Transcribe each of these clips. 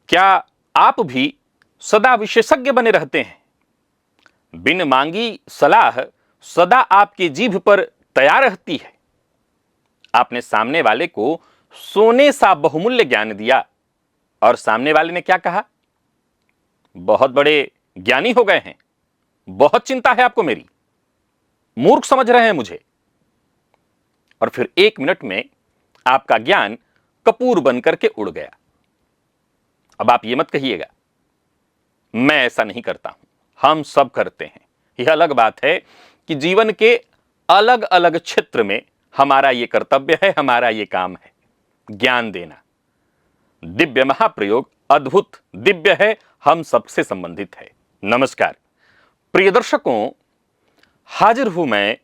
क्या आप भी सदा विशेषज्ञ बने रहते हैं? बिन मांगी सलाह सदा आपकी जीभ पर तैयार रहती है। आपने सामने वाले को सोने सा बहुमूल्य ज्ञान दिया और सामने वाले ने क्या कहा? बहुत बड़े ज्ञानी हो गए हैं, बहुत चिंता है आपको मेरी, मूर्ख समझ रहे हैं मुझे। और फिर 1 मिनट में आपका ज्ञान कपूर बनकर के उड़ गया। अब आप ये मत कहिएगा मैं ऐसा नहीं करता हूं, हम सब करते हैं। यह अलग बात है कि जीवन के अलग अलग क्षेत्र में हमारा यह कर्तव्य है, हमारा यह काम है, ज्ञान देना। दिव्य महाप्रयोग अद्भुत दिव्य है, हम सबसे संबंधित है। नमस्कार प्रिय दर्शकों, हाजिर हूं मैं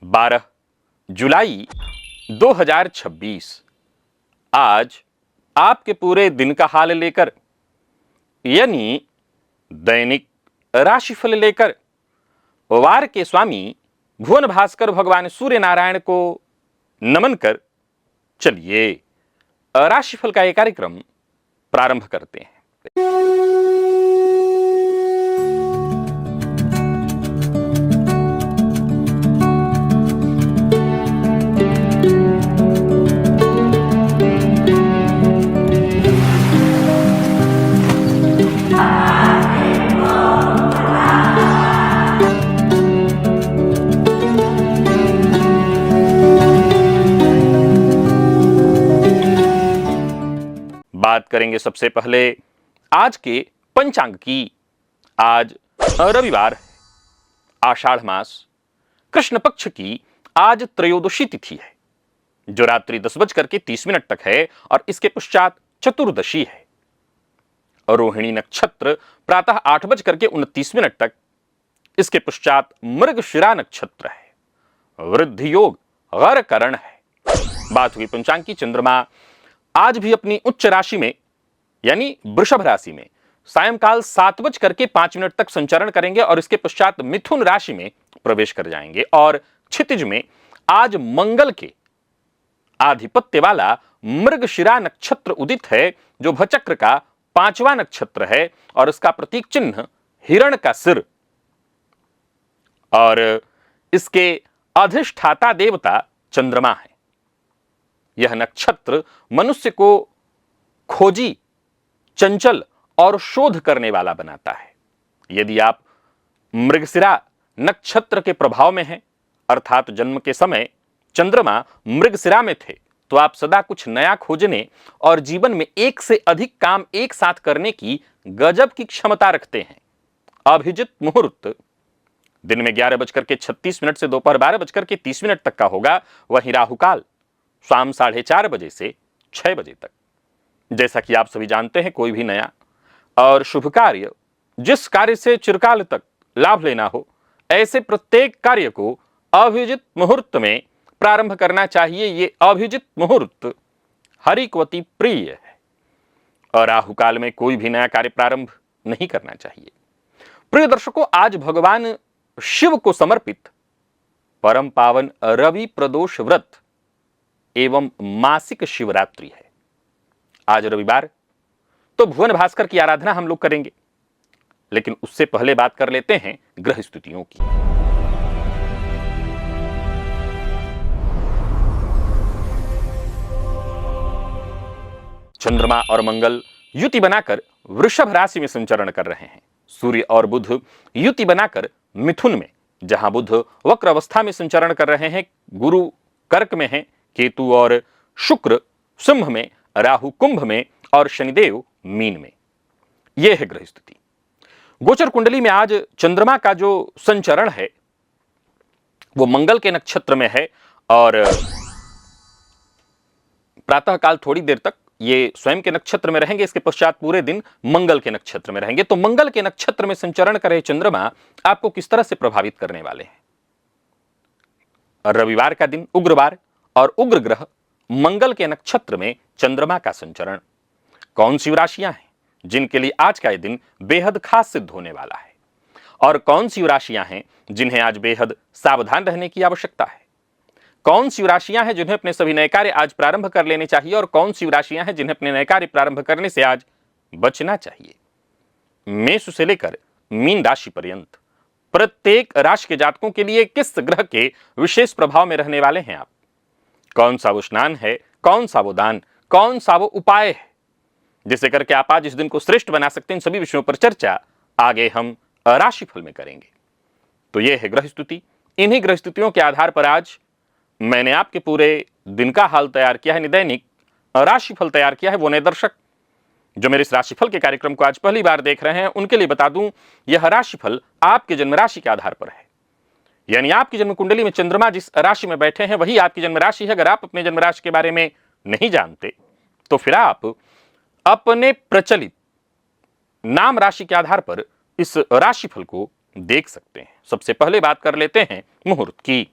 12 जुलाई 2026 आज आपके पूरे दिन का हाल लेकर, यानी दैनिक राशिफल लेकर वार के स्वामी भुवन भास्कर भगवान सूर्य नारायण को नमन कर चलिए राशिफल का यह कार्यक्रम प्रारंभ करते हैं। बात करेंगे सबसे पहले आज के पंचांग की। आज रविवार, आषाढ़ मास, कृष्ण पक्ष की आज त्रयोदशी तिथि है जो रात्रि 10:30 तक है और इसके पश्चात चतुर्दशी है। रोहिणी नक्षत्र प्रातः 8:29 तक, इसके पश्चात मृगशिरा नक्षत्र है। वृद्धि योग गर करण है। बात हुई पंचांग की। चंद्रमा आज भी अपनी उच्च राशि में यानी वृषभ राशि में सायंकाल 7:05 तक संचरण करेंगे और इसके पश्चात मिथुन राशि में प्रवेश कर जाएंगे। और क्षितिज में आज मंगल के आधिपत्य वाला मृगशिरा नक्षत्र उदित है जो भचक्र का 5वां नक्षत्र है और इसका प्रतीक चिन्ह हिरण का सिर और इसके अधिष्ठाता देवता चंद्रमा है। यह नक्षत्र मनुष्य को खोजी, चंचल और शोध करने वाला बनाता है। यदि आप मृगशिरा नक्षत्र के प्रभाव में हैं, अर्थात जन्म के समय चंद्रमा मृगशिरा में थे, तो आप सदा कुछ नया खोजने और जीवन में एक से अधिक काम एक साथ करने की गजब की क्षमता रखते हैं। अभिजित मुहूर्त दिन में 11:36 से दोपहर 12:30 तक का होगा। वहीं राहुकाल शाम 4:30 बजे से 6 बजे तक। जैसा कि आप सभी जानते हैं, कोई भी नया और शुभ कार्य, जिस कार्य से चिरकाल तक लाभ लेना हो, ऐसे प्रत्येक कार्य को अभिजित मुहूर्त में प्रारंभ करना चाहिए। ये अभिजित मुहूर्त हरिकवती प्रिय है और राहुकाल में कोई भी नया कार्य प्रारंभ नहीं करना चाहिए। प्रिय दर्शकों, आज भगवान शिव को समर्पित परम पावन रवि प्रदोष व्रत एवं मासिक शिवरात्रि है। आज रविवार, तो भुवन भास्कर की आराधना हम लोग करेंगे, लेकिन उससे पहले बात कर लेते हैं ग्रह स्थितियों की। चंद्रमा और मंगल युति बनाकर वृषभ राशि में संचरण कर रहे हैं। सूर्य और बुध युति बनाकर मिथुन में, जहां बुध वक्र अवस्था में संचरण कर रहे हैं। गुरु कर्क में है, केतु और शुक्र सिंह में, राहु कुंभ में और शनिदेव मीन में। यह है ग्रह स्थिति। गोचर कुंडली में आज चंद्रमा का जो संचरण है वो मंगल के नक्षत्र में है और प्रातःकाल थोड़ी देर तक ये स्वयं के नक्षत्र में रहेंगे। इसके पश्चात पूरे दिन मंगल के नक्षत्र में रहेंगे। तो मंगल के नक्षत्र में संचरण करे चंद्रमा आपको किस तरह से प्रभावित करने वाले हैं? रविवार का दिन उग्रवार और उग्र ग्रह मंगल के नक्षत्र में चंद्रमा का संचरण। कौन सी राशियां हैं जिनके लिए आज का यह दिन बेहद खास सिद्ध होने वाला है और कौन सी राशियां हैं जिन्हें आज बेहद सावधान रहने की आवश्यकता है? कौन सी राशियां हैं जिन्हें अपने सभी नए कार्य आज प्रारंभ कर लेने चाहिए और कौन सी राशियां हैं जिन्हें अपने नए कार्य प्रारंभ करने से आज बचना चाहिए। मेष से लेकर मीन राशि पर्यंत प्रत्येक राशि के जातकों के लिए किस ग्रह के विशेष प्रभाव में रहने वाले हैं आप, कौन सा वो स्नान है, कौन सा वो दान, कौन सा वो उपाय है जिसे करके आप आज इस दिन को श्रेष्ठ बना सकते हैं, इन सभी विषयों पर चर्चा आगे हम राशिफल में करेंगे। तो यह है ग्रह स्तुति। इन्हीं ग्रह स्तुतियों के आधार पर आज मैंने आपके पूरे दिन का हाल तैयार किया है, दैनिक राशिफल तैयार किया है। वो नए दर्शक जो मेरे इस राशिफल के कार्यक्रम को आज पहली बार देख रहे हैं, उनके लिए बता दूं, यह राशिफल आपके जन्म राशि के आधार पर है। यानी आपकी जन्म कुंडली में चंद्रमा जिस राशि में बैठे हैं वही आपकी जन्म राशि है। अगर आप अपने जन्म राशि के बारे में नहीं जानते तो फिर आप अपने प्रचलित नाम राशि के आधार पर इस राशिफल को देख सकते हैं। सबसे पहले बात कर लेते हैं मुहूर्त की।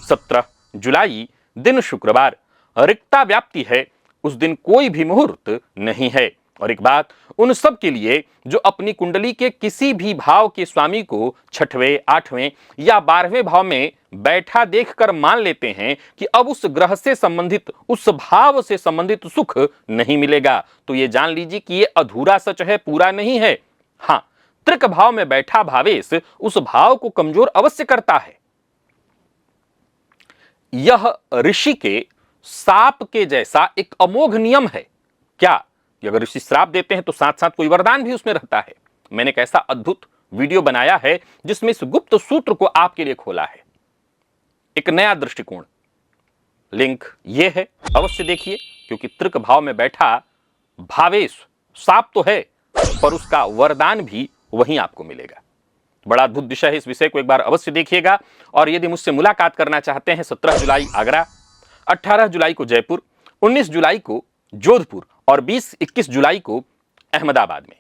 17 जुलाई दिन शुक्रवार, रिक्ता व्याप्ति है, उस दिन कोई भी मुहूर्त नहीं है। और एक बात उन सब के लिए जो अपनी कुंडली के किसी भी भाव के स्वामी को छठवें, आठवें या 12वें भाव में बैठा देखकर मान लेते हैं कि अब उस ग्रह से संबंधित, उस भाव से संबंधित सुख नहीं मिलेगा, तो ये जान लीजिए कि ये अधूरा सच है, पूरा नहीं है। हां, त्रिक भाव में बैठा भावेश उस भाव को कमजोर अवश्य करता है। यह ऋषि के साप के जैसा एक अमोघ नियम है। क्या अगर ऋषि श्राप देते हैं तो साथ साथ कोई वरदान भी उसमें रहता है। मैंने एक ऐसा अद्भुत वीडियो बनाया है जिसमें इस गुप्त सूत्र को आपके लिए खोला है, एक नया दृष्टिकोण। लिंक यह है, अवश्य देखिए, क्योंकि त्रिक भाव में बैठा भावेश साप तो है पर उसका वरदान भी वहीं आपको मिलेगा। बड़ा अद्भुत विषय है, इस विषय को एक बार अवश्य देखिएगा। और यदि मुझसे मुलाकात करना चाहते हैं, 17 जुलाई आगरा, 18 जुलाई को जयपुर, 19 जुलाई को जोधपुर और 20-21 जुलाई को अहमदाबाद में,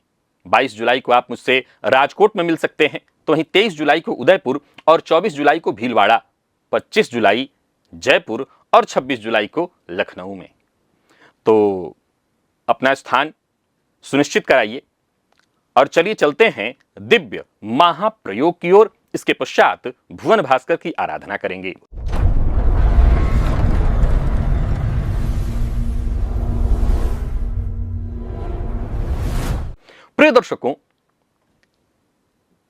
22 जुलाई को आप मुझसे राजकोट में मिल सकते हैं, तो वहीं 23 जुलाई को उदयपुर और 24 जुलाई को भीलवाड़ा, 25 जुलाई जयपुर और 26 जुलाई को लखनऊ में। तो अपना स्थान सुनिश्चित कराइए और चलिए चलते हैं दिव्य महाप्रयोग की ओर। इसके पश्चात भुवन भास्कर की आराधना करेंगे। प्रिय दर्शकों,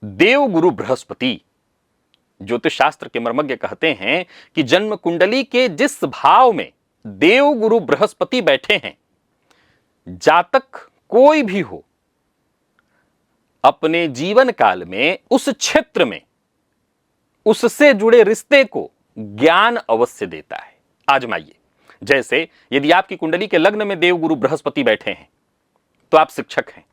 देवगुरु बृहस्पति, ज्योतिष शास्त्र के मर्मज्ञ कहते हैं कि जन्म कुंडली के जिस भाव में देवगुरु बृहस्पति बैठे हैं, जातक कोई भी हो अपने जीवन काल में उस क्षेत्र में उससे जुड़े रिश्ते को ज्ञान अवश्य देता है। आजमाइए। जैसे यदि आपकी कुंडली के लग्न में देवगुरु बृहस्पति बैठे हैं तो आप शिक्षक हैं।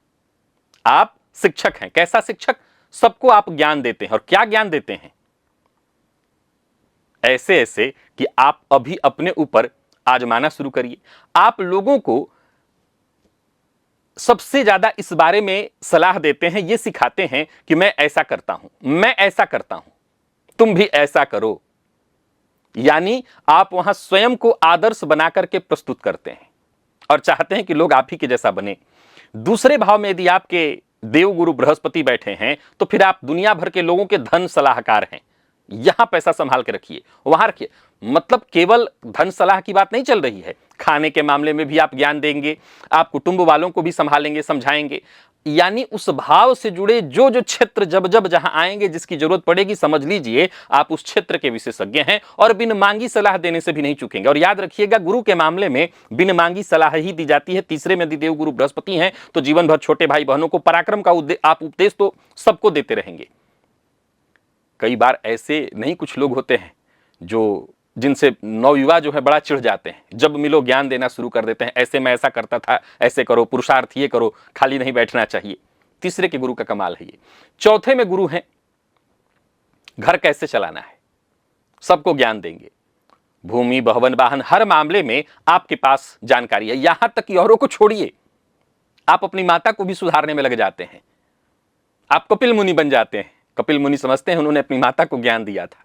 आप शिक्षक हैं। कैसा शिक्षक? सबको आप ज्ञान देते हैं। और क्या ज्ञान देते हैं? ऐसे ऐसे कि आप अभी अपने ऊपर आजमाना शुरू करिए। आप लोगों को सबसे ज्यादा इस बारे में सलाह देते हैं, ये सिखाते हैं कि मैं ऐसा करता हूं, मैं ऐसा करता हूं, तुम भी ऐसा करो। यानी आप वहां स्वयं को आदर्श बनाकर के प्रस्तुत करते हैं और चाहते हैं कि लोग आप ही के जैसा बने। दूसरे भाव में यदि आपके देवगुरु बृहस्पति बैठे हैं तो फिर आप दुनिया भर के लोगों के धन सलाहकार हैं। यहां पैसा संभाल के रखिए, वहां रखिए। मतलब केवल धन सलाह की बात नहीं चल रही है, खाने के मामले में भी आप ज्ञान देंगे, आप कुटुंब वालों को भी संभालेंगे, समझाएंगे। यानी उस भाव से जुड़े जो जो क्षेत्र जब जब जहां आएंगे, जिसकी जरूरत पड़ेगी, समझ लीजिए आप उस क्षेत्र के विशेषज्ञ हैं और बिन मांगी सलाह देने से भी नहीं चूकेंगे। और याद रखिएगा, गुरु के मामले में बिन मांगी सलाह ही दी जाती है। तीसरे में यदि देवगुरु बृहस्पति हैं तो जीवन भर छोटे भाई बहनों को पराक्रम का आप उपदेश तो सबको देते रहेंगे। कई बार ऐसे नहीं कुछ लोग होते हैं जो जिनसे नवयुवा जो है बड़ा चिढ़ जाते हैं, जब मिलो ज्ञान देना शुरू कर देते हैं। ऐसे मैं ऐसा करता था, ऐसे करो, पुरुषार्थ ये करो, खाली नहीं बैठना चाहिए। तीसरे के गुरु का कमाल है ये। चौथे में गुरु हैं, घर कैसे चलाना है, सबको ज्ञान देंगे। भूमि, भवन, वाहन, हर मामले में आपके पास जानकारी है। यहां तक कि औरों को छोड़िए, आप अपनी माता को भी सुधारने में लग जाते हैं। आप कपिल मुनि बन जाते हैं। कपिल मुनि समझते हैं उन्होंने अपनी माता को ज्ञान दिया था।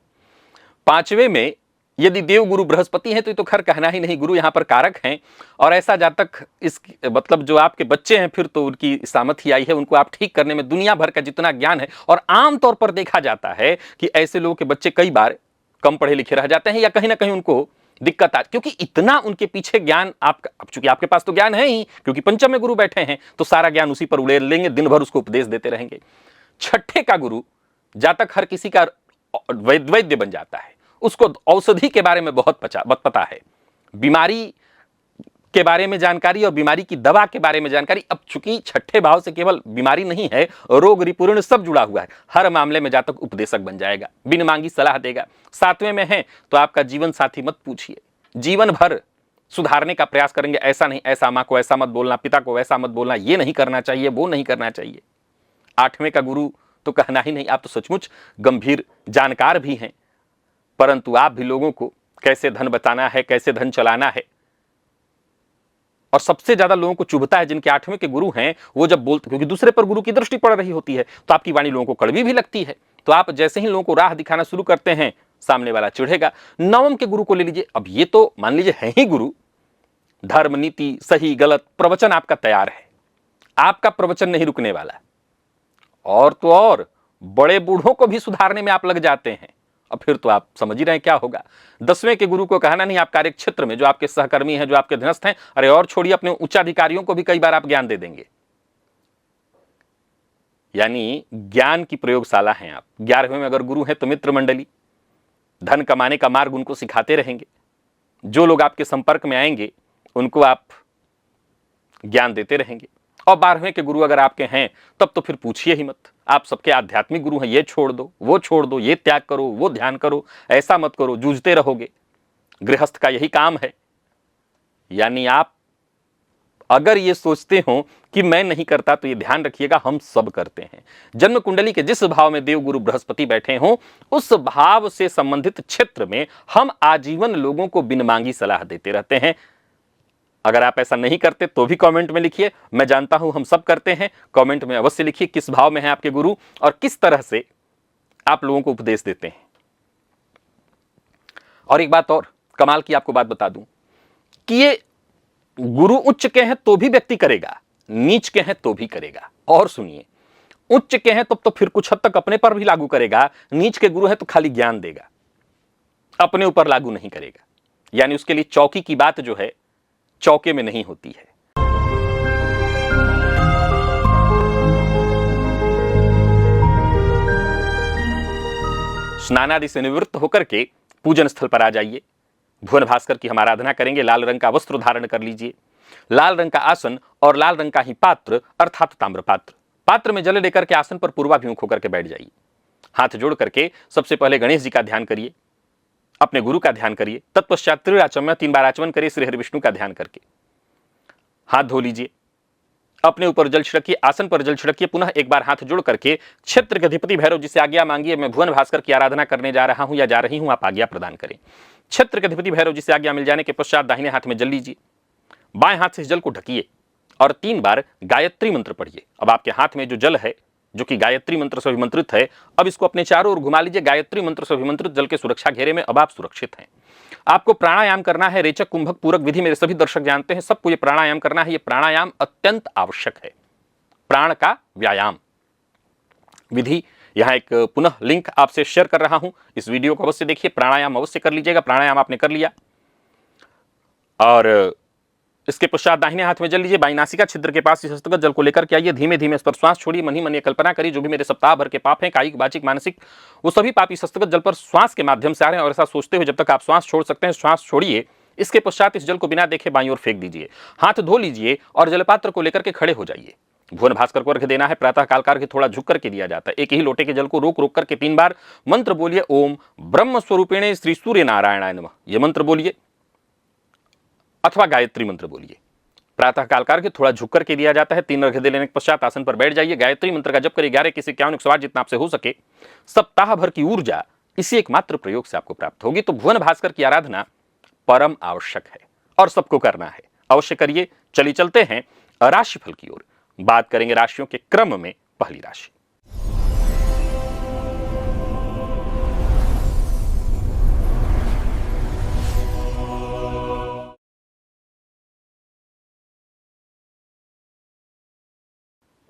पांचवें में यदि देवगुरु बृहस्पति है तो खैर कहना ही नहीं, गुरु यहां पर कारक हैं। और ऐसा जातक, इस मतलब जो आपके बच्चे हैं, फिर तो उनकी सामर्थ्य आई है, उनको आप ठीक करने में दुनिया भर का जितना ज्ञान है। और आमतौर पर देखा जाता है कि ऐसे लोगों के बच्चे कई बार कम पढ़े लिखे रह जाते हैं या कहीं ना कहीं उनको दिक्कत आ, क्योंकि इतना उनके पीछे ज्ञान आपका, अब चूंकि आपके पास तो ज्ञान है ही, क्योंकि पंचम में गुरु बैठे हैं तो सारा ज्ञान उसी पर उड़ेल लेंगे, दिन भर उसको उपदेश देते रहेंगे। छठे का गुरु जहां तक हर किसी का वैद्य बन जाता है, उसको औषधि के बारे में बहुत पता है, बीमारी के बारे में जानकारी और बीमारी की दवा के बारे में जानकारी। अब चूंकि छठे भाव से केवल बीमारी नहीं है, रोग रिपूर्ण सब जुड़ा हुआ है, हर मामले में जातक उपदेशक बन जाएगा, बिन मांगी सलाह देगा। सातवें में है तो आपका जीवन साथी मत पूछिए, जीवन भर सुधारने का प्रयास करेंगे, ऐसा नहीं, ऐसा माँ को ऐसा मत बोलना, पिता को ऐसा मत बोलना, ये नहीं करना चाहिए, वो नहीं करना चाहिए। आठवें का गुरु तो कहना ही नहीं, आप तो सचमुच गंभीर जानकार भी हैं, परंतु आप भी लोगों को कैसे धन बचाना है, कैसे धन चलाना है, और सबसे ज्यादा लोगों को चुभता है जिनके आठवें के गुरु हैं, वो जब बोलते, क्योंकि दूसरे पर गुरु की दृष्टि पड़ रही होती है तो आपकी वाणी लोगों को कड़वी भी लगती है, तो आप जैसे ही लोगों को राह दिखाना शुरू करते हैं, सामने वाला चिढ़ेगा। नवम के गुरु को ले लीजिए, अब ये तो मान लीजिए है ही गुरु, धर्म नीति सही गलत प्रवचन आपका तैयार है, आपका प्रवचन नहीं रुकने वाला, और तो और बड़े बूढ़ों को भी सुधारने में आप लग जाते हैं, अब फिर तो आप समझ ही रहे हैं क्या होगा। दसवें के गुरु को कहना नहीं, आप कार्य क्षेत्र में जो आपके सहकर्मी हैं, जो आपके अधीनस्थ हैं, अरे और छोड़िए, अपने उच्चाधिकारियों को भी कई बार आप ज्ञान दे देंगे, यानी ज्ञान की प्रयोगशाला हैं आप। 11वें में अगर गुरु हैं तो मित्र मंडली, धन कमाने का मार्ग उनको सिखाते रहेंगे, जो लोग आपके संपर्क में आएंगे उनको आप ज्ञान देते रहेंगे। और 12वें के गुरु अगर आपके हैं तब तो फिर पूछिए ही मत, आप सबके आध्यात्मिक गुरु हैं, ये छोड़ दो, वो छोड़ दो, ये त्याग करो, वो ध्यान करो, ऐसा मत करो, जूझते रहोगे। गृहस्थ का यही काम है, यानी आप अगर ये सोचते हो कि मैं नहीं करता तो ये ध्यान रखिएगा, हम सब करते हैं। जन्म कुंडली के जिस भाव में देव गुरु बृहस्पति बैठे हों, उस भाव से संबंधित क्षेत्र में हम आजीवन लोगों को बिन मांगी सलाह देते रहते हैं। अगर आप ऐसा नहीं करते तो भी कमेंट में लिखिए, मैं जानता हूं हम सब करते हैं। कमेंट में अवश्य लिखिए किस भाव में है आपके गुरु और किस तरह से आप लोगों को उपदेश देते हैं। और एक बात और कमाल की आपको बात बता दूं कि ये गुरु उच्च के हैं तो भी व्यक्ति करेगा, नीच के हैं तो भी करेगा। और सुनिए, उच्च के हैं तो फिर कुछ हद तक अपने पर भी लागू करेगा, नीच के गुरु है तो खाली ज्ञान देगा, अपने ऊपर लागू नहीं करेगा। यानी उसके लिए चौकी की बात जो है चौके में नहीं होती है। स्नानादि से निवृत्त होकर के पूजन स्थल पर आ जाइए, भुवन भास्कर की हम आराधना करेंगे। लाल रंग का वस्त्र धारण कर लीजिए, लाल रंग का आसन और लाल रंग का ही पात्र अर्थात ताम्र पात्र, पात्र में जल लेकर के आसन पर पूर्वाभिमुख होकर के बैठ जाइए। हाथ जोड़ करके सबसे पहले गणेश जी का ध्यान करिए, अपने गुरु का ध्यान करिए, तत्पश्चात त्रिराचम्य 3 बार आचमन करिए श्री हरि विष्णु का ध्यान करके। हाथ धो लीजिए, अपने ऊपर जल छिड़किए, आसन पर जल छिड़किए, पुनः एक बार हाथ जोड़ करके क्षेत्र के अधिपति भैरव जी से आज्ञा मांगिए, मैं भुवन भास्कर की आराधना करने जा रहा हूं या जा रही हूं, आप आज्ञा प्रदान करें। क्षेत्र के अधिपति भैरव जी से आज्ञा मिल जाने के पश्चात दाहिने हाथ में जल लीजिए, बाएं हाथ से इस जल को ढकिए और 3 बार गायत्री मंत्र पढ़िए। अब आपके हाथ में जो जल है जो कि गायत्री मंत्र से अभिमंत्रित है, अब इसको अपने चारों ओर घुमा लीजिए। गायत्री मंत्र से अभिमंत्रित जल के सुरक्षा घेरे में अब आप सुरक्षित हैं। आपको प्राणायाम करना है, रेचक कुंभक पूरक विधि मेरे सभी दर्शक जानते हैं, सबको ये प्राणायाम करना है। ये प्राणायाम अत्यंत आवश्यक है, प्राण का व्यायाम विधि। यहां एक पुनः लिंक आपसे शेयर कर रहा हूं, इस वीडियो को अवश्य देखिए, प्राणायाम अवश्य कर लीजिएगा। प्राणायाम आपने कर लिया और इसके पश्चात दाहिने हाथ में जल लीजिए, बाई नासिका छिद्र के पास इस हस्तगत जल को लेकर के आइए, धीमे धीमे इस पर श्वास छोड़िए, मन ही मन ये कल्पना करिए जो भी मेरे सप्ताह भर के पाप हैं, कायिक वाचिक मानसिक, वो सभी पाप इस हस्तगत जल पर श्वास के माध्यम से आ रहे हैं। और ऐसा सोचते हुए जब तक आप श्वास छोड़ सकते हैं श्वास छोड़िए। इसके पश्चात इस जल को बिना देखे बाईं ओर फेंक दीजिए, हाथ धो लीजिए और जलपात्र को लेकर के खड़े हो जाइए। भुवन भास्कर को अर्घ्य देना है, प्रातः काल का अर्घ्य थोड़ा झुक करके दिया जाता है। एक ही लोटे के जल को रोक रोक करके 3 बार मंत्र बोलिए, ओम ब्रह्म स्वरूपिणे श्री सूर्य नारायणाय नमः, यह मंत्र बोलिए अथवा गायत्री मंत्र बोलिए। प्रातः काल का अर्घ्य थोड़ा झुक करके दिया जाता है। 3 अर्घ्य दे लेने के पश्चात आसन पर बैठ जाइए, गायत्री मंत्र का जप करिए 11 किसी 51 जितना आपसे हो सके। सप्ताह भर की ऊर्जा इसी एकमात्र प्रयोग से आपको प्राप्त होगी। तो भुवन भास्कर की आराधना परम आवश्यक है और सबको करना है, अवश्य करिए। चलिए चलते हैं राशिफल की ओर, बात करेंगे राशियों के क्रम में। पहली राशि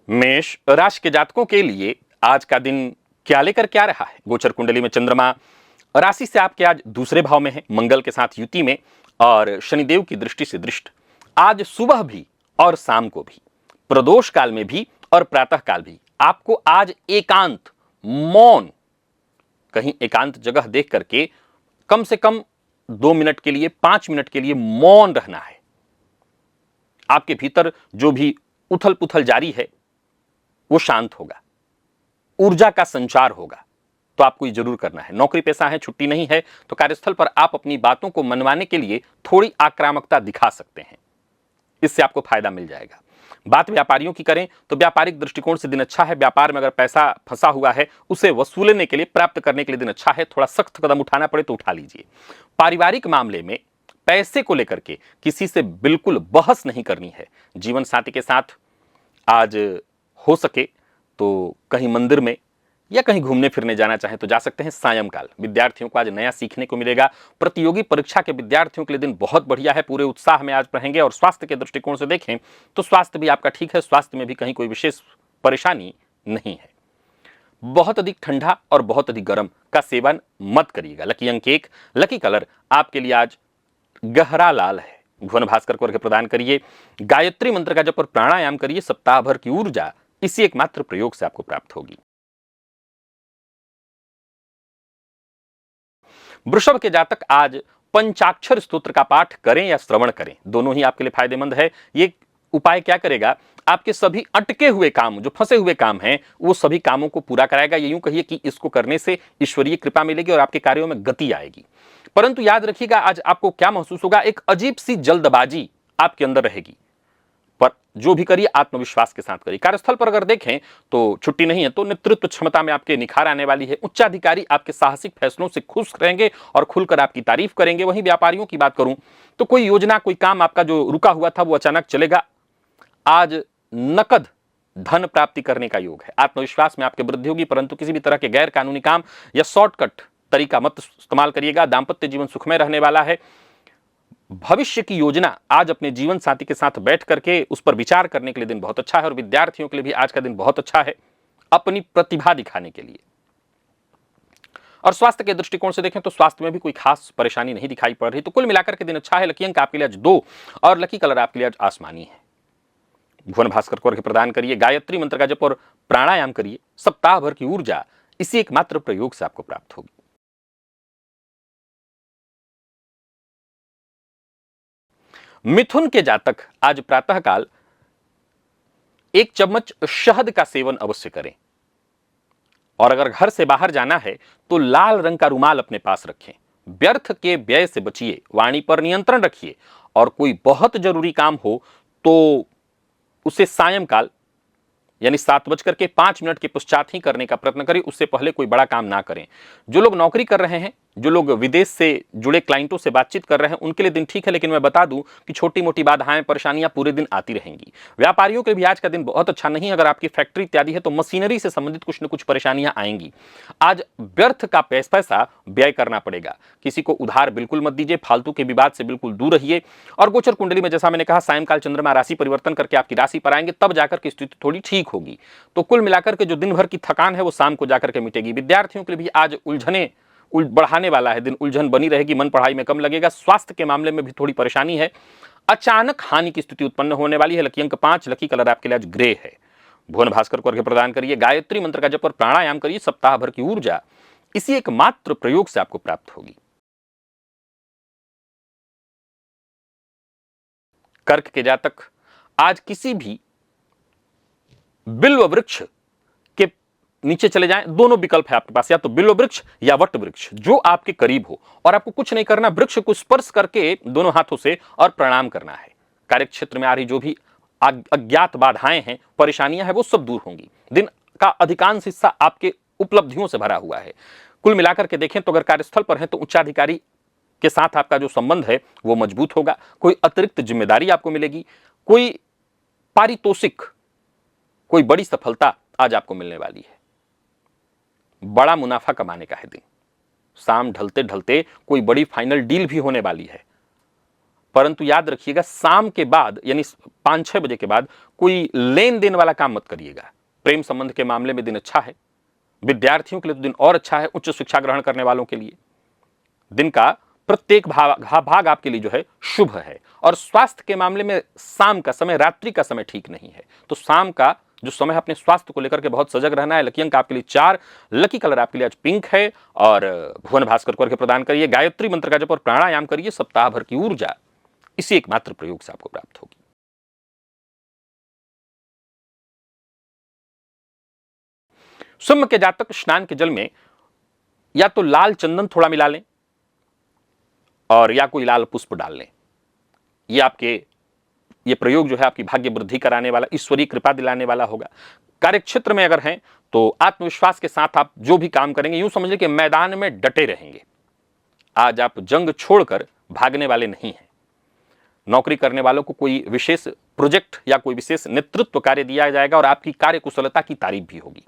मेष राशि के जातकों के लिए आज का दिन क्या लेकर क्या रहा है। गोचर कुंडली में चंद्रमा राशि से आपके आज दूसरे भाव में है, मंगल के साथ युति में और शनिदेव की दृष्टि से दृष्ट। आज सुबह भी और शाम को भी, प्रदोष काल में भी और प्रातः काल भी आपको आज एकांत, मौन, कहीं एकांत जगह देख करके कम से कम 2 मिनट के लिए, 5 मिनट के लिए मौन रहना है। आपके भीतर जो भी उथल पुथल जारी है वो शांत होगा, ऊर्जा का संचार होगा। तो आपको ये जरूर करना है। नौकरी पेशा है, छुट्टी नहीं है, तो कार्यस्थल पर आप अपनी बातों को मनवाने के लिए थोड़ी आक्रामकता दिखा सकते हैं, इससे आपको फायदा मिल जाएगा। बात व्यापारियों की करें तो व्यापारिक दृष्टिकोण से दिन अच्छा है। व्यापार में अगर पैसा फंसा हुआ है उसे वसूलने के लिए, प्राप्त करने के लिए दिन अच्छा है। थोड़ा सख्त कदम उठाना पड़े तो उठा लीजिए। पारिवारिक मामले में पैसे को लेकर के किसी से बिल्कुल बहस नहीं करनी है। जीवन साथी के साथ आज हो सके तो कहीं मंदिर में या कहीं घूमने फिरने जाना चाहें तो जा सकते हैं। सायंकाल विद्यार्थियों को आज नया सीखने को मिलेगा। प्रतियोगी परीक्षा के विद्यार्थियों के लिए दिन बहुत बढ़िया है, पूरे उत्साह में आज रहेंगे। और स्वास्थ्य के दृष्टिकोण से देखें तो स्वास्थ्य भी आपका ठीक है, स्वास्थ्य में भी कहीं कोई विशेष परेशानी नहीं है। बहुत अधिक ठंडा और बहुत अधिक गर्म का सेवन मत करिएगा। लकी अंक 1, लकी कलर आपके लिए आज गहरा लाल है। भुवन भास्कर को अर्घ्य प्रदान करिए, गायत्री मंत्र का जप और प्राणायाम करिए। सप्ताह भर की ऊर्जा इसी एकमात्र प्रयोग से आपको प्राप्त होगी। वृषभ के जातक आज पंचाक्षर स्तोत्र का पाठ करें या श्रवण करें, दोनों ही आपके लिए फायदेमंद है। ये उपाय क्या करेगा, आपके सभी अटके हुए काम, जो फंसे हुए काम हैं, वो सभी कामों को पूरा कराएगा। ये यूं कहिए कि इसको करने से ईश्वरीय कृपा मिलेगी और आपके कार्यों में गति आएगी। परंतु याद रखिएगा, आज आपको क्या महसूस होगा, एक अजीब सी जल्दबाजी आपके अंदर रहेगी। पर जो भी करिए आत्मविश्वास के साथ करिए। कार्यस्थल पर अगर देखें तो छुट्टी नहीं है तो नेतृत्व क्षमता में आपके निखार आने वाली है। उच्चाधिकारी आपके साहसिक फैसलों से खुश रहेंगे और खुलकर आपकी तारीफ करेंगे। वहीं व्यापारियों की बात करूं तो कोई योजना, कोई काम आपका जो रुका हुआ था वो अचानक चलेगा। आज नकद धन प्राप्ति करने का योग है। आत्मविश्वास में आपके वृद्धि होगी, परंतु किसी भी तरह के गैर कानूनी काम या शॉर्टकट तरीका मत इस्तेमाल करिएगा। दाम्पत्य जीवन सुखमय रहने वाला है। भविष्य की योजना आज अपने जीवन साथी के साथ बैठ करके उस पर विचार करने के लिए दिन बहुत अच्छा है। और विद्यार्थियों के लिए भी आज का दिन बहुत अच्छा है अपनी प्रतिभा दिखाने के लिए। और स्वास्थ्य के दृष्टिकोण से देखें तो स्वास्थ्य में भी कोई खास परेशानी नहीं दिखाई पड़ रही। तो कुल मिलाकर के दिन अच्छा है। लकी अंक आपके लिए आज 2 और लकी कलर आपके लिए आज आसमानी है। भुवन भास्कर को अर्घ्य प्रदान करिए, गायत्री मंत्र का जप और प्राणायाम करिए। सप्ताह भर की ऊर्जा इसी एकमात्र प्रयोग से आपको प्राप्त होगी। मिथुन के जातक आज प्रातःकाल 1 चम्मच शहद का सेवन अवश्य करें। और अगर घर से बाहर जाना है तो लाल रंग का रुमाल अपने पास रखें। व्यर्थ के व्यय से बचिए, वाणी पर नियंत्रण रखिए। और कोई बहुत जरूरी काम हो तो उसे सायंकाल यानी 7:05 के पश्चात ही करने का प्रयत्न करें। उससे पहले कोई बड़ा काम ना करें। जो लोग नौकरी कर रहे हैं, जो लोग विदेश से जुड़े क्लाइंटों से बातचीत कर रहे हैं, उनके लिए दिन ठीक है। लेकिन मैं बता दूं कि छोटी मोटी बाधाएं, परेशानियां पूरे दिन आती रहेंगी। व्यापारियों के लिए भी आज का दिन बहुत अच्छा नहीं। अगर आपकी फैक्ट्री इत्यादि है तो मशीनरी से संबंधित कुछ न कुछ परेशानियां आएंगी। आज व्यर्थ का पैसा व्यय करना पड़ेगा। किसी को उधार बिल्कुल मत दीजिए। फालतू के विवाद से बिल्कुल दूर रहिए। और गोचर कुंडली में जैसा मैंने कहा, सायंकाल चंद्रमा राशि परिवर्तन करके आपकी राशि पर आएंगे, तब जाकर के स्थिति थोड़ी ठीक होगी। तो कुल मिलाकर के जो दिन भर की थकान है वो शाम को जाकर के मिटेगी। विद्यार्थियों के लिए भी आज उलझने बढ़ाने वाला है दिन। उलझन बनी रहेगी, मन पढ़ाई में कम लगेगा। स्वास्थ्य के मामले में भी थोड़ी परेशानी है। अचानक हानि की स्थिति उत्पन्न होने वाली है। लकी अंक 5, लकी कलर आपके लिए आज ग्रे है। भुवन भास्कर को अर्घ्य प्रदान करिए, गायत्री मंत्र का जप और प्राणायाम करिए। सप्ताह भर की ऊर्जा इसी एक मात्र प्रयोग से आपको प्राप्त होगी। कर्क के जातक आज किसी भी बिल्व वृक्ष के नीचे चले जाएं। दोनों विकल्प है आपके पास, या तो बिल्व वृक्ष या वट वृक्ष, जो आपके करीब हो। और आपको कुछ नहीं करना, वृक्ष को स्पर्श करके दोनों हाथों से और प्रणाम करना है। कार्य क्षेत्र में आ रही जो भी अज्ञात बाधाएं हैं, परेशानियां हैं, वो सब दूर होंगी। दिन का अधिकांश हिस्सा आपके उपलब्धियों से भरा हुआ है। कुल मिलाकर के देखें तो अगर कार्यस्थल पर है तो उच्चाधिकारी के साथ आपका जो संबंध है वो मजबूत होगा। कोई अतिरिक्त जिम्मेदारी आपको मिलेगी। कोई पारितोषिक, कोई बड़ी सफलता आज आपको मिलने वाली है। बड़ा मुनाफा कमाने का है दिन। शाम ढलते ढलते कोई बड़ी फाइनल डील भी होने वाली है। परंतु याद रखिएगा, शाम के बाद यानी 5-6 बजे के बाद कोई लेन देन वाला काम मत करिएगा। प्रेम संबंध के मामले में दिन अच्छा है। विद्यार्थियों के लिए तो दिन और अच्छा है, उच्च शिक्षा ग्रहण करने वालों के लिए। दिन का प्रत्येक भाग आपके लिए जो है शुभ है। और स्वास्थ्य के मामले में शाम का समय, रात्रि का समय ठीक नहीं है। तो शाम का जो समय अपने स्वास्थ्य को लेकर के बहुत सजग रहना है। लकी अंक आपके लिए 4, लकी कलर आपके लिए आज पिंक है। और भुवन भास्कर को प्रदान करिए, गायत्री मंत्र का जप और प्राणायाम करिए। सप्ताह भर की ऊर्जा इसी एकमात्र प्रयोग से आपको प्राप्त होगी। सिंह के जातक स्नान के जल में या तो लाल चंदन थोड़ा मिला लें और या कोई लाल पुष्प डाल लें। ये प्रयोग जो है आपकी भाग्य वृद्धि कराने वाला, ईश्वरीय कृपा दिलाने वाला होगा। कार्यक्षेत्र में अगर हैं तो आत्मविश्वास के साथ आप जो भी काम करेंगे, यूं समझिए कि मैदान में डटे रहेंगे। आज आप जंग छोड़कर भागने वाले नहीं हैं। नौकरी करने वालों को कोई विशेष प्रोजेक्ट या कोई विशेष नेतृत्व कार्य दिया जाएगा और आपकी कार्यकुशलता की तारीफ भी होगी।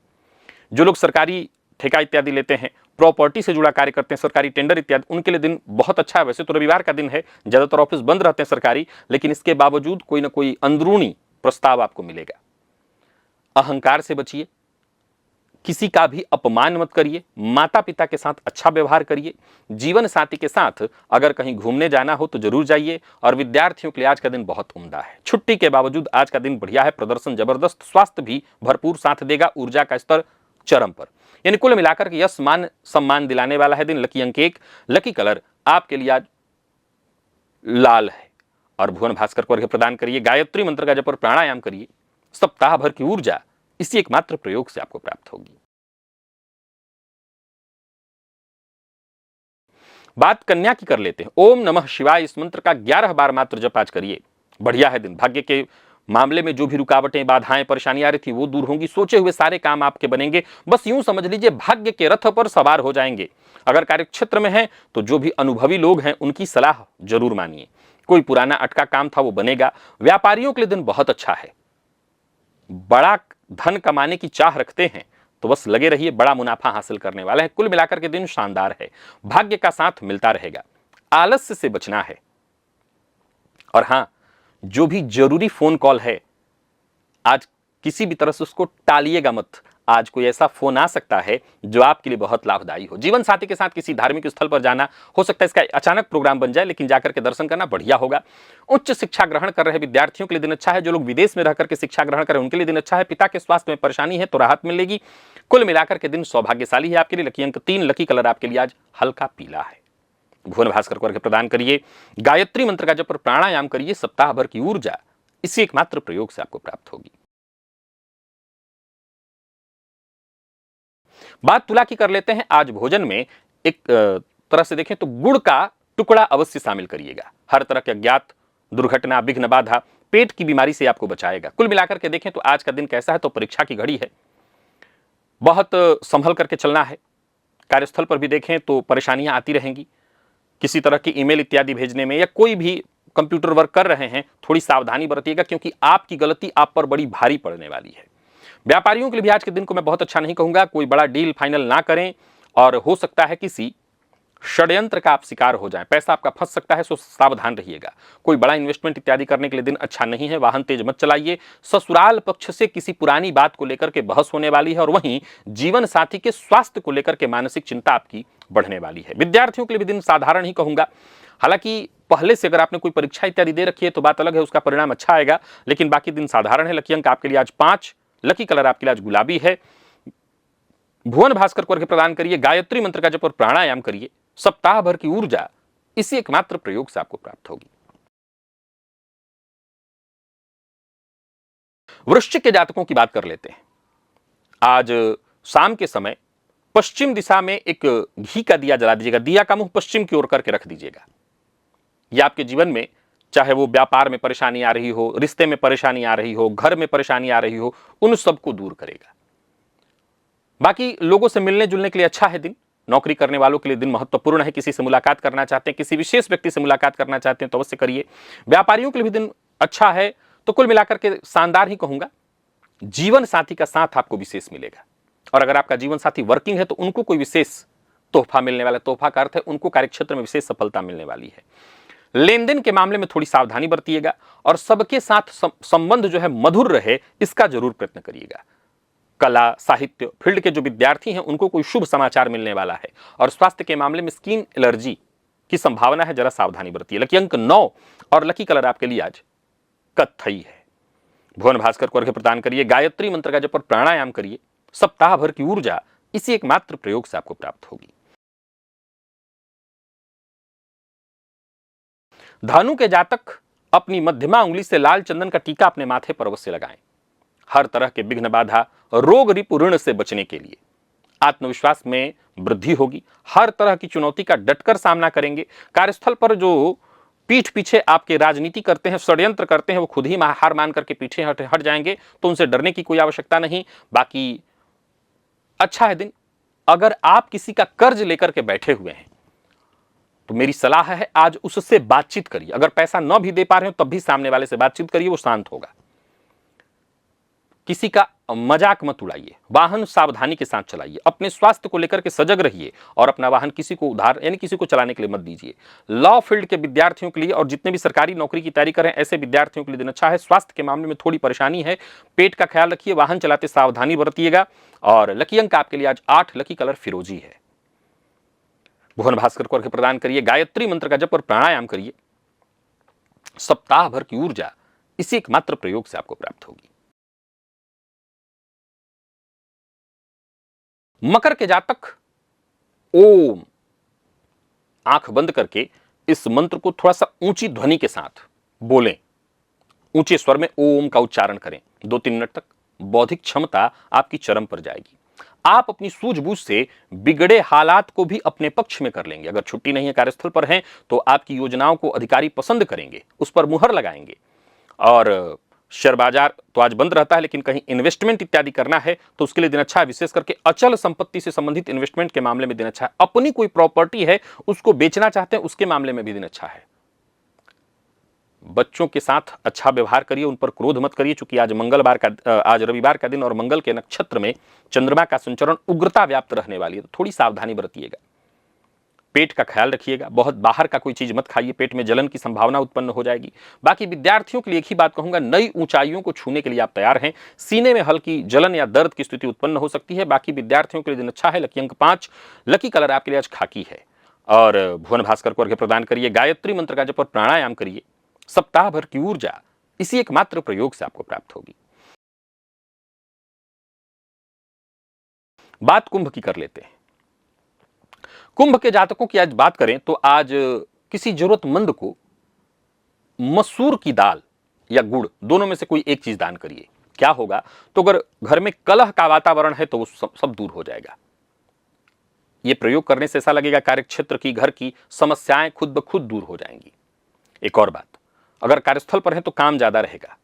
जो लोग सरकारी ठेका इत्यादि लेते हैं, प्रॉपर्टी से जुड़ा कार्य करते हैं, सरकारी टेंडर इत्यादि, उनके लिए दिन बहुत अच्छा है। वैसे तो रविवार का दिन है, ज्यादातर ऑफिस बंद रहते हैं सरकारी, लेकिन इसके बावजूद कोई ना कोई अंदरूनी प्रस्ताव आपको मिलेगा। अहंकार से बचिए, किसी का भी अपमान मत करिए, माता पिता के साथ अच्छा व्यवहार करिए। जीवन साथी के साथ अगर कहीं घूमने जाना हो तो जरूर जाइए। और विद्यार्थियों के लिए आज का दिन बहुत उम्दा है। छुट्टी के बावजूद आज का दिन बढ़िया है, प्रदर्शन जबरदस्त, स्वास्थ्य भी भरपूर साथ देगा, ऊर्जा का स्तर चरम पर। यानी कुल मिलाकर के यश मान सम्मान दिलाने वाला है दिन। लकी अंक 1, लकी कलर आपके लिए आज लाल है। और भुवन भास्कर को अर्घ्य प्रदान करिए, गायत्री मंत्र का जप और प्राणायाम करिए। सप्ताह भर की ऊर्जा इसी एकमात्र प्रयोग से आपको प्राप्त होगी। बात कन्या की कर लेते हैं। ओम नमः शिवाय इस मंत्र का 11 बार मात्र जप आज करिए। बढ़िया है दिन। भाग्य के मामले में जो भी रुकावटें, बाधाएं, परेशानी आ रही थी वो दूर होंगी। सोचे हुए सारे काम आपके बनेंगे। बस यूं समझ लीजिए भाग्य के रथ पर सवार हो जाएंगे। अगर कार्यक्षेत्र में है तो जो भी अनुभवी लोग हैं उनकी सलाह जरूर मानिए। कोई पुराना अटका काम था वो बनेगा। व्यापारियों के लिए दिन बहुत अच्छा है। बड़ा धन कमाने की चाह रखते हैं तो बस लगे रहिए, बड़ा मुनाफा हासिल करने वाले हैं। कुल मिलाकर के दिन शानदार है। भाग्य का साथ मिलता रहेगा। आलस्य से बचना है। और हां, जो भी जरूरी फोन कॉल है आज किसी भी तरह से उसको टालिएगा मत। आज कोई ऐसा फोन आ सकता है जो आपके लिए बहुत लाभदायी हो। जीवन साथी के साथ किसी धार्मिक स्थल पर जाना, हो सकता है इसका अचानक प्रोग्राम बन जाए, लेकिन जाकर के दर्शन करना बढ़िया होगा। उच्च शिक्षा ग्रहण कर रहे विद्यार्थियों के लिए दिन अच्छा है। जो लोग विदेश में रहकर के शिक्षा ग्रहण करें उनके लिए दिन अच्छा है। पिता के स्वास्थ्य में परेशानी है तो राहत मिलेगी। कुल मिलाकर के दिन सौभाग्यशाली है आपके लिए। लकी अंक 3, लकी कलर आपके लिए आज हल्का पीला है। भुवन भास्कर को अर्घ्य प्रदान करिए, गायत्री मंत्र का जप और प्राणायाम करिए। सप्ताह भर की ऊर्जा इसी एकमात्र प्रयोग से आपको प्राप्त होगी। बात तुला की कर लेते हैं। आज भोजन में एक तरह से देखें तो गुड़ का टुकड़ा अवश्य शामिल करिएगा। हर तरह के अज्ञात, दुर्घटना, विघ्न बाधा, पेट की बीमारी से आपको बचाएगा। कुल मिलाकर के देखें तो आज का दिन कैसा है, तो परीक्षा की घड़ी है, बहुत संभल करके चलना है। कार्यस्थल पर भी देखें तो परेशानियां आती रहेंगी। किसी तरह की ईमेल इत्यादि भेजने में या कोई भी कंप्यूटर वर्क कर रहे हैं, थोड़ी सावधानी बरतिएगा, क्योंकि आपकी गलती आप पर बड़ी भारी पड़ने वाली है। व्यापारियों के लिए भी आज के दिन को मैं बहुत अच्छा नहीं कहूंगा। कोई बड़ा डील फाइनल ना करें, और हो सकता है किसी षड्यंत्र का आप शिकार हो जाएं, पैसा आपका फंस सकता है, सो सावधान रहिएगा। कोई बड़ा इन्वेस्टमेंट इत्यादि करने के लिए दिन अच्छा नहीं है। वाहन तेज मत चलाइए। ससुराल पक्ष से किसी पुरानी बात को लेकर के बहस होने वाली है। और वहीं जीवन साथी के स्वास्थ्य को लेकर के मानसिक चिंता आपकी बढ़ने वाली है। विद्यार्थियों के लिए भी दिन साधारण ही कहूंगा। हालांकि पहले से अगर आपने कोई परीक्षा इत्यादि दे रखी है तो बात अलग है, उसका परिणाम अच्छा आएगा, लेकिन बाकी दिन साधारण है। लकी अंक आपके लिए आज 5, लकी कलर आपके लिए आज गुलाबी है। भुवन भास्कर को अर्घ्य प्रदान करिए, गायत्री मंत्र का जप और प्राणायाम करिए। सप्ताह भर की ऊर्जा इसी एकमात्र प्रयोग से आपको प्राप्त होगी। वृश्चिक के जातकों की बात कर लेते हैं। आज शाम के समय पश्चिम दिशा में एक घी का दिया जला दीजिएगा। दिया का मुंह पश्चिम की ओर करके रख दीजिएगा। यह आपके जीवन में, चाहे वो व्यापार में परेशानी आ रही हो, रिश्ते में परेशानी आ रही हो, घर में परेशानी आ रही हो, उन सबको दूर करेगा। बाकी लोगों से मिलने जुलने के लिए अच्छा है दिन। नौकरी करने वालों के लिए दिन महत्वपूर्ण है। किसी से मुलाकात करना चाहते हैं, किसी विशेष व्यक्ति से मुलाकात करना चाहते हैं तो अवश्य करिए। व्यापारियों के लिए भी दिन अच्छा है। तो कुल मिलाकर के शानदार ही कहूंगा। जीवन साथी का साथ आपको विशेष मिलेगा। और अगर आपका जीवन साथी वर्किंग है तो उनको कोई विशेष तोहफा मिलने वाला, तोहफा का अर्थ है उनको कार्यक्षेत्र में विशेष सफलता मिलने वाली है। लेन देन के मामले में थोड़ी सावधानी बरतिएगा। और सबके साथ संबंध जो है मधुर रहे, इसका जरूर प्रयत्न करिएगा। कला, साहित्य फील्ड के जो विद्यार्थी हैं उनको कोई शुभ समाचार मिलने वाला है। और स्वास्थ्य के मामले में स्किन एलर्जी की संभावना है, जरा सावधानी बरतिए। लकी अंक 9 और लकी कलर आपके लिए आज कत्थई है। भुवन भास्कर को अर्घ्य प्रदान करिए, गायत्री मंत्र का जप और प्राणायाम करिए। सप्ताह भर की ऊर्जा इसी एकमात्र प्रयोग से आपको प्राप्त होगी। धनु के जातक अपनी मध्यमा उंगली से लाल चंदन का टीका अपने माथे पर अवश्य लगाएं। हर तरह के विघ्न बाधा, रोग रिपु ऋण से बचने के लिए आत्मविश्वास में वृद्धि होगी। हर तरह की चुनौती का डटकर सामना करेंगे। कार्यस्थल पर जो पीठ पीछे आपके राजनीति करते हैं, षड्यंत्र करते हैं, वो खुद ही हार मान करके पीछे हट जाएंगे, तो उनसे डरने की कोई आवश्यकता नहीं। बाकी अच्छा है दिन। अगर आप किसी का कर्ज लेकर के बैठे हुए हैं तो मेरी सलाह है आज उससे बातचीत करिए। अगर पैसा न भी दे पा रहे हो तब भी सामने वाले से बातचीत करिए, वो शांत होगा। किसी का मजाक मत उड़ाइए। वाहन सावधानी के साथ चलाइए। अपने स्वास्थ्य को लेकर के सजग रहिए और अपना वाहन किसी को उधार यानी किसी को चलाने के लिए मत दीजिए। लॉ फील्ड के विद्यार्थियों के लिए और जितने भी सरकारी नौकरी की तैयारी करें ऐसे विद्यार्थियों के लिए दिन अच्छा है। स्वास्थ्य के मामले में थोड़ी परेशानी है, पेट का ख्याल रखिए, वाहन चलाते सावधानी बरतिएगा। और लकी अंक आपके लिए आज 8, लकी कलर फिरोजी है। भुवन भास्कर को अर्घ्य प्रदान करिए, गायत्री मंत्र का जप और प्राणायाम करिए। सप्ताह भर की ऊर्जा इसी एकमात्र प्रयोग से आपको प्राप्त होगी। मकर के जातक ओम, आंख बंद करके इस मंत्र को थोड़ा सा ऊंची ध्वनि के साथ बोलें। ऊंचे स्वर में ओम का उच्चारण करें 2-3 मिनट तक। बौद्धिक क्षमता आपकी चरम पर जाएगी। आप अपनी सूझबूझ से बिगड़े हालात को भी अपने पक्ष में कर लेंगे। अगर छुट्टी नहीं है, कार्यस्थल पर हैं, तो आपकी योजनाओं को अधिकारी पसंद करेंगे, उस पर मुहर लगाएंगे। और शेयर बाजार तो आज बंद रहता है, लेकिन कहीं इन्वेस्टमेंट इत्यादि करना है तो उसके लिए दिन अच्छा है। विशेष करके अचल संपत्ति से संबंधित इन्वेस्टमेंट के मामले में दिन अच्छा है। अपनी कोई प्रॉपर्टी है उसको बेचना चाहते हैं, उसके मामले में भी दिन अच्छा है। बच्चों के साथ अच्छा व्यवहार करिए, उन पर क्रोध मत करिए, क्योंकि आज रविवार का दिन और मंगल के नक्षत्र में चंद्रमा का संचरण उग्रता व्याप्त रहने वाली है, तो थोड़ी सावधानी बरतिएगा। पेट का ख्याल रखिएगा। बहुत बाहर का कोई चीज मत खाइए, पेट में जलन की संभावना उत्पन्न हो जाएगी। बाकी विद्यार्थियों के लिए एक ही बात कहूंगा, नई ऊंचाइयों को छूने के लिए आप तैयार हैं। सीने में हल्की जलन या दर्द की स्थिति उत्पन्न हो सकती है। बाकी विद्यार्थियों के लिए दिन अच्छा है। लकी अंक 5, लकी कलर आपके लिए आज खाकी है। और भुवन भास्कर को अर्घ्य प्रदान करिए, गायत्री मंत्र का जप और प्राणायाम करिए। सप्ताह भर की ऊर्जा इसी एकमात्र प्रयोग से आपको प्राप्त होगी। बात कुंभ की कर लेते हैं। कुंभ के जातकों की आज बात करें तो आज किसी जरूरतमंद को मसूर की दाल या गुड़, दोनों में से कोई एक चीज दान करिए। क्या होगा, तो अगर घर में कलह का वातावरण है तो वो सब दूर हो जाएगा। ये प्रयोग करने से ऐसा लगेगा कार्यक्षेत्र की, घर की समस्याएं खुद ब खुद दूर हो जाएंगी। एक और बात, अगर कार्यस्थल पर है तो काम ज्यादा रहेगा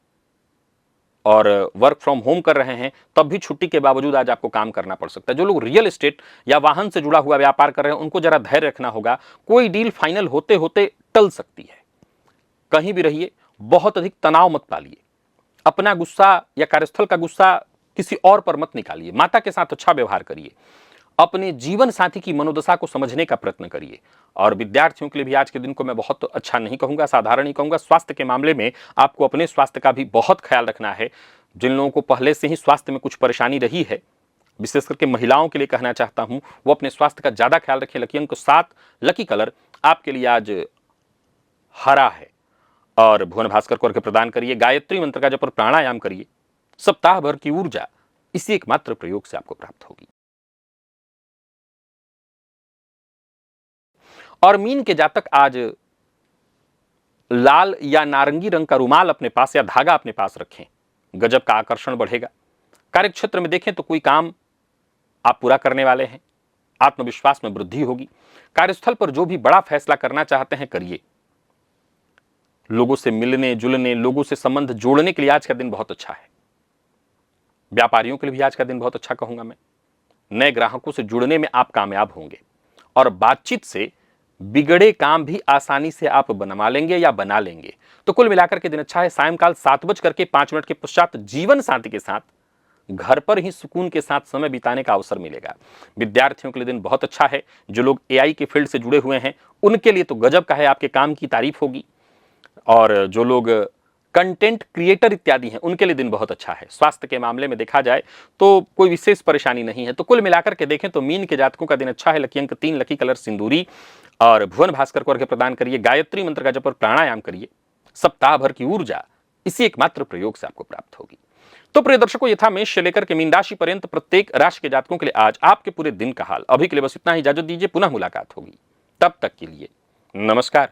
और वर्क फ्रॉम होम कर रहे हैं तब भी छुट्टी के बावजूद आज आपको काम करना पड़ सकता है। जो लोग रियल एस्टेट या वाहन से जुड़ा हुआ व्यापार कर रहे हैं उनको जरा धैर्य रखना होगा। कोई डील फाइनल होते होते टल सकती है। कहीं भी रहिए, बहुत अधिक तनाव मत पालिए। अपना गुस्सा या कार्यस्थल का गुस्सा किसी और पर मत निकालिए। माता के साथ अच्छा व्यवहार करिए। अपने जीवन साथी की मनोदशा को समझने का प्रयत्न करिए। और विद्यार्थियों के लिए भी आज के दिन को मैं बहुत अच्छा नहीं कहूंगा, साधारण ही कहूंगा। स्वास्थ्य के मामले में आपको अपने स्वास्थ्य का भी बहुत ख्याल रखना है। जिन लोगों को पहले से ही स्वास्थ्य में कुछ परेशानी रही है, विशेष करके महिलाओं के लिए कहना चाहता हूं, वो अपने स्वास्थ्य का ज्यादा ख्याल रखें। लकी अंक 7, लकी कलर आपके लिए आज हरा है। और भुवन भास्कर को अर्घ्य प्रदान करिए, गायत्री मंत्र का जप और प्राणायाम करिए। सप्ताह भर की ऊर्जा इसी एकमात्र प्रयोग से आपको प्राप्त होगी। और मीन के जातक आज लाल या नारंगी रंग का रुमाल अपने पास या धागा अपने पास रखें। गजब का आकर्षण बढ़ेगा। कार्यक्षेत्र में देखें तो कोई काम आप पूरा करने वाले हैं। आत्मविश्वास में वृद्धि होगी। कार्यस्थल पर जो भी बड़ा फैसला करना चाहते हैं करिए। लोगों से मिलने जुलने, लोगों से संबंध जोड़ने के लिए आज का दिन बहुत अच्छा है। व्यापारियों के लिए भी आज का दिन बहुत अच्छा कहूंगा मैं। नए ग्राहकों से जुड़ने में आप कामयाब होंगे और बातचीत से बिगड़े काम भी आसानी से आप बनवा लेंगे या बना लेंगे। तो कुल मिलाकर के दिन अच्छा है। सायंकाल 7:05 के पश्चात जीवन साथी के साथ घर पर ही सुकून के साथ समय बिताने का अवसर मिलेगा। विद्यार्थियों के लिए दिन बहुत अच्छा है। जो लोग एआई के फील्ड से जुड़े हुए हैं उनके लिए तो गजब का है, आपके काम की तारीफ होगी। और जो लोग कंटेंट क्रिएटर इत्यादि हैं उनके लिए दिन बहुत अच्छा है। स्वास्थ्य के मामले में देखा जाए तो कोई विशेष परेशानी नहीं है। तो कुल मिलाकर के देखें तो मीन के जातकों का दिन अच्छा है। लकी अंक 3, लकी कलर सिंदूरी। और भुवन भास्कर को अर्घ्य प्रदान करिए, गायत्री मंत्र का जप और प्राणायाम करिए। सप्ताह भर की ऊर्जा इसी एकमात्र प्रयोग से आपको प्राप्त होगी। तो प्रिय दर्शकों, ये था मेष से लेकर के मीन राशि पर्यंत प्रत्येक राशि के जातकों के लिए आज आपके पूरे दिन का हाल। अभी के लिए बस इतना ही, इजाजत दीजिए, पुनः मुलाकात होगी। तब तक के लिए नमस्कार।